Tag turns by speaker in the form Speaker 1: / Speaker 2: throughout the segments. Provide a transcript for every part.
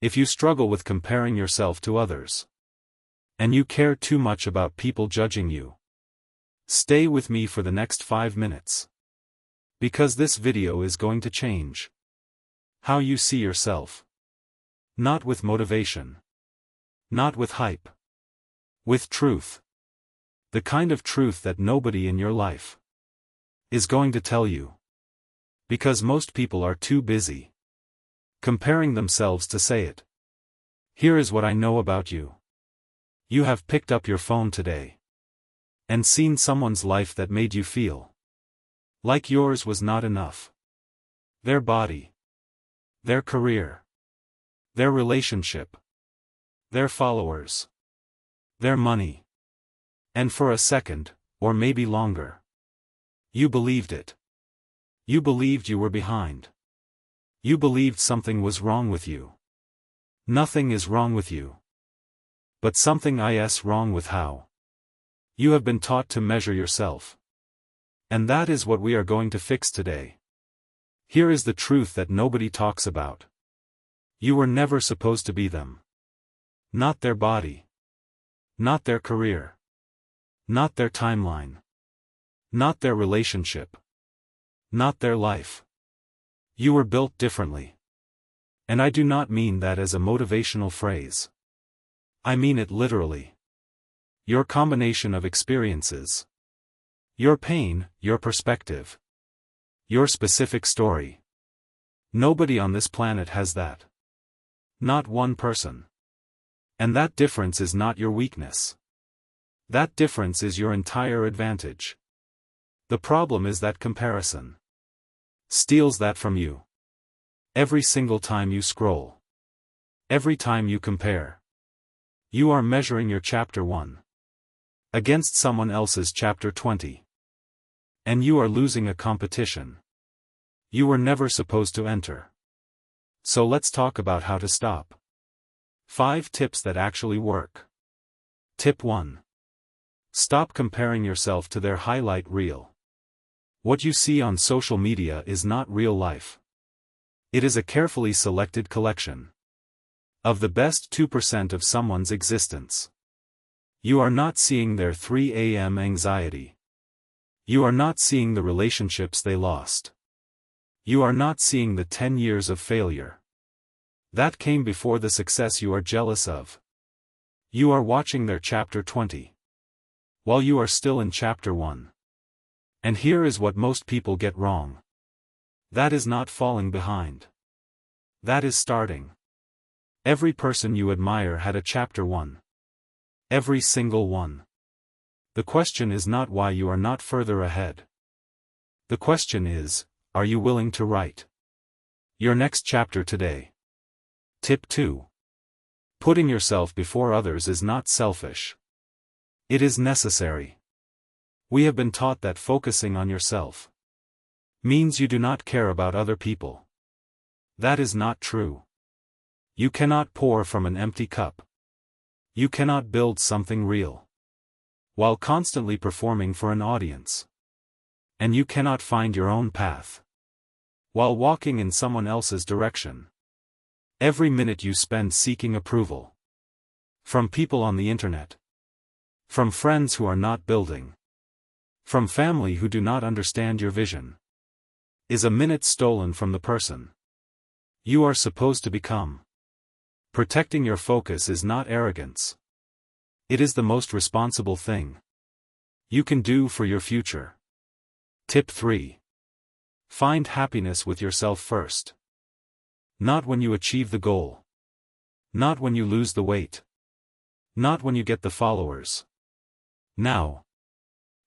Speaker 1: If you struggle with comparing yourself to others, and you care too much about people judging you, stay with me for the next 5 minutes. Because this video is going to change how you see yourself. Not with motivation. Not with hype. With truth. The kind of truth that nobody in your life is going to tell you. Because most people are too busy comparing themselves to say it. Here is what I know about you. You have picked up your phone today and seen someone's life that made you feel like yours was not enough. Their body, their career, their relationship, their followers, their money. And for a second, or maybe longer, you believed it. You believed you were behind. You believed something was wrong with you. Nothing is wrong with you. But something is wrong with how you have been taught to measure yourself. And that is what we are going to fix today. Here is the truth that nobody talks about. You were never supposed to be them. Not their body. Not their career. Not their timeline. Not their relationship. Not their life. You were built differently. And I do not mean that as a motivational phrase. I mean it literally. Your combination of experiences. Your pain, your perspective. Your specific story. Nobody on this planet has that. Not one person. And that difference is not your weakness. That difference is your entire advantage. The problem is that comparison steals that from you. Every single time you scroll. Every time you compare. You are measuring your chapter 1 against someone else's chapter 20. And you are losing a competition you were never supposed to enter. So let's talk about how to stop. 5 tips that actually work. Tip 1. Stop comparing yourself to their highlight reel. What you see on social media is not real life. It is a carefully selected collection of the best 2% of someone's existence. You are not seeing their 3 a.m. anxiety. You are not seeing the relationships they lost. You are not seeing the 10 years of failure that came before the success you are jealous of. You are watching their chapter 20 while you are still in chapter 1. And here is what most people get wrong. That is not falling behind. That is starting. Every person you admire had a chapter 1. Every single one. The question is not why you are not further ahead. The question is, are you willing to write your next chapter today? Tip 2. Putting yourself before others is not selfish. It is necessary. We have been taught that focusing on yourself means you do not care about other people. That is not true. You cannot pour from an empty cup. You cannot build something real while constantly performing for an audience. And you cannot find your own path while walking in someone else's direction. Every minute you spend seeking approval from people on the internet, from friends who are not building, from family who do not understand your vision, is a minute stolen from the person you are supposed to become. Protecting your focus is not arrogance. It is the most responsible thing you can do for your future. Tip 3. Find happiness with yourself first. Not when you achieve the goal. Not when you lose the weight. Not when you get the followers. Now,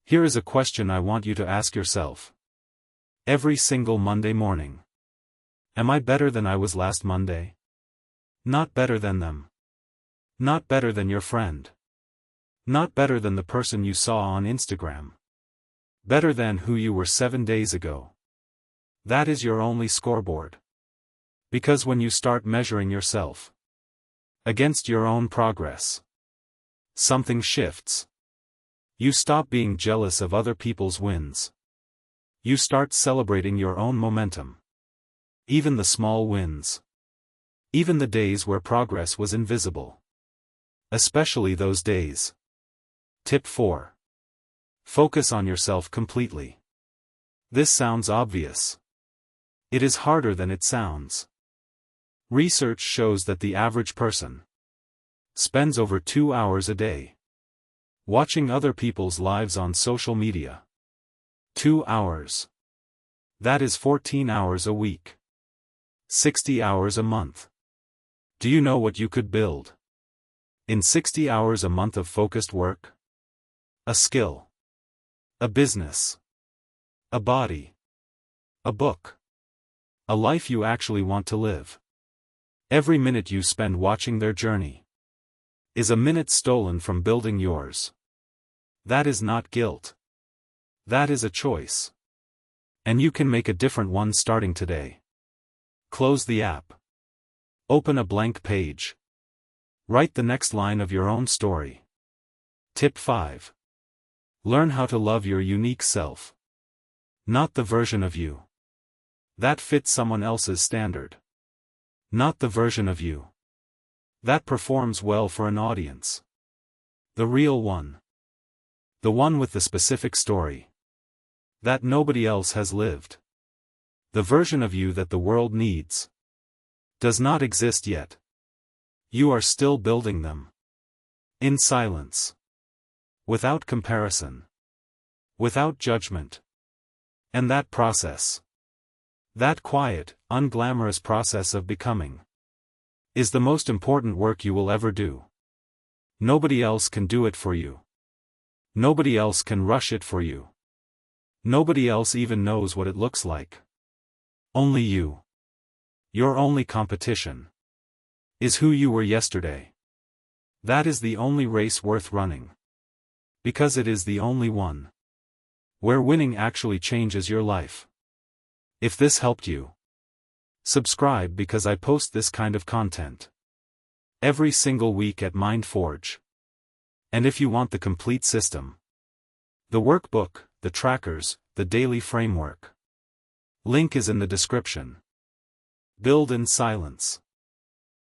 Speaker 1: here is a question I want you to ask yourself. Every single Monday morning. Am I better than I was last Monday? Not better than them. Not better than your friend. Not better than the person you saw on Instagram. Better than who you were 7 days ago. That is your only scoreboard. Because when you start measuring yourself against your own progress, something shifts. You stop being jealous of other people's wins. You start celebrating your own momentum. Even the small wins. Even the days where progress was invisible. Especially those days. Tip 4. Focus on yourself completely. This sounds obvious. It is harder than it sounds. Research shows that the average person spends over 2 hours a day watching other people's lives on social media. 2 hours. That is 14 hours a week. 60 hours a month. Do you know what you could build in 60 hours a month of focused work? A skill. A business. A body. A book. A life you actually want to live. Every minute you spend watching their journey is a minute stolen from building yours. That is not guilt. That is a choice. And you can make a different one starting today. Close the app. Open a blank page. Write the next line of your own story. Tip 5. Learn how to love your unique self. Not the version of you that fits someone else's standard. Not the version of you that performs well for an audience. The real one. The one with the specific story that nobody else has lived. The version of you that the world needs does not exist yet. You are still building them. In silence. Without comparison. Without judgment. And that process, that quiet, unglamorous process of becoming, is the most important work you will ever do. Nobody else can do it for you. Nobody else can rush it for you. Nobody else even knows what it looks like. Only you. Your only competition is who you were yesterday. That is the only race worth running. Because it is the only one where winning actually changes your life. If this helped you, subscribe because I post this kind of content every single week at MindForge. And if you want the complete system, the workbook, the trackers, the daily framework, link is in the description. Build in silence.